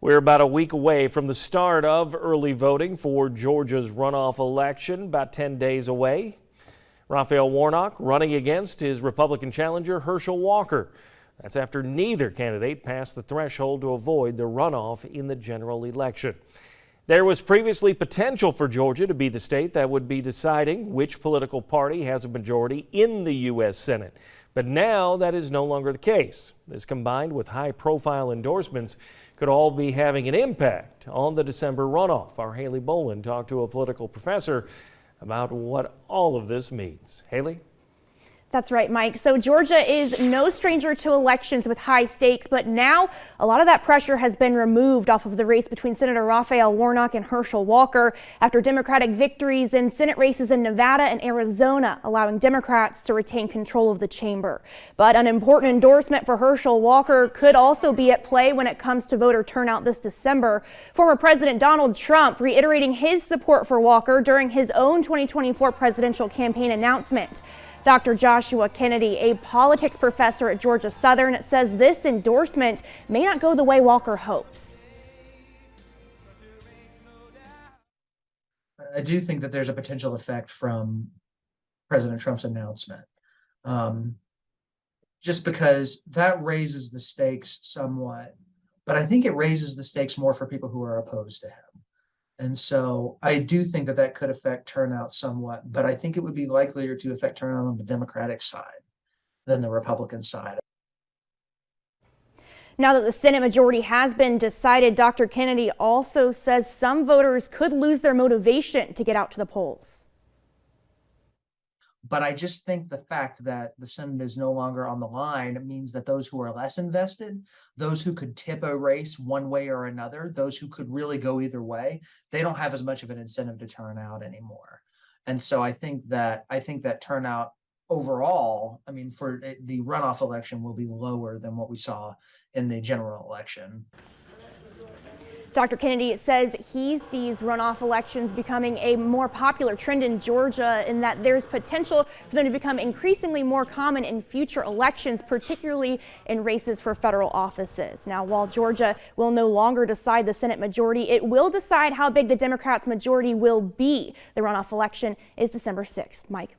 We're about a week away from the start of early voting for Georgia's runoff election, about 10 days away. Raphael Warnock running against his Republican challenger Herschel Walker. That's after neither candidate passed the threshold to avoid the runoff in the general election. There was previously potential for Georgia to be the state that would be deciding which political party has a majority in the U.S. Senate. But now that is no longer the case. This, combined with high-profile endorsements, could all be having an impact on the December runoff. Our Haley Boland talked to a political professor about what all of this means. Haley? That's right, Mike. So Georgia is no stranger to elections with high stakes, but now a lot of that pressure has been removed off of the race between Senator Raphael Warnock and Herschel Walker after Democratic victories in Senate races in Nevada and Arizona, allowing Democrats to retain control of the chamber. But an important endorsement for Herschel Walker could also be at play when it comes to voter turnout this December. Former President Donald Trump reiterating his support for Walker during his own 2024 presidential campaign announcement. Dr. Joshua Kennedy, a politics professor at Georgia Southern, says this endorsement may not go the way Walker hopes. I do think that there's a potential effect from President Trump's announcement, just because that raises the stakes somewhat, but I think it raises the stakes more for people who are opposed to him. And so I do think that that could affect turnout somewhat, but I think it would be likelier to affect turnout on the Democratic side than the Republican side. Now that the Senate majority has been decided, Dr. Kennedy also says some voters could lose their motivation to get out to the polls. But I just think the fact that the Senate is no longer on the line means that those who are less invested, those who could tip a race one way or another, those who could really go either way, they don't have as much of an incentive to turn out anymore. And so I think that turnout overall, I mean, for the runoff election will be lower than what we saw in the general election. Dr. Kennedy says he sees runoff elections becoming a more popular trend in Georgia, in that there's potential for them to become increasingly more common in future elections, particularly in races for federal offices. Now, while Georgia will no longer decide the Senate majority, it will decide how big the Democrats' majority will be. The runoff election is December 6th. Mike.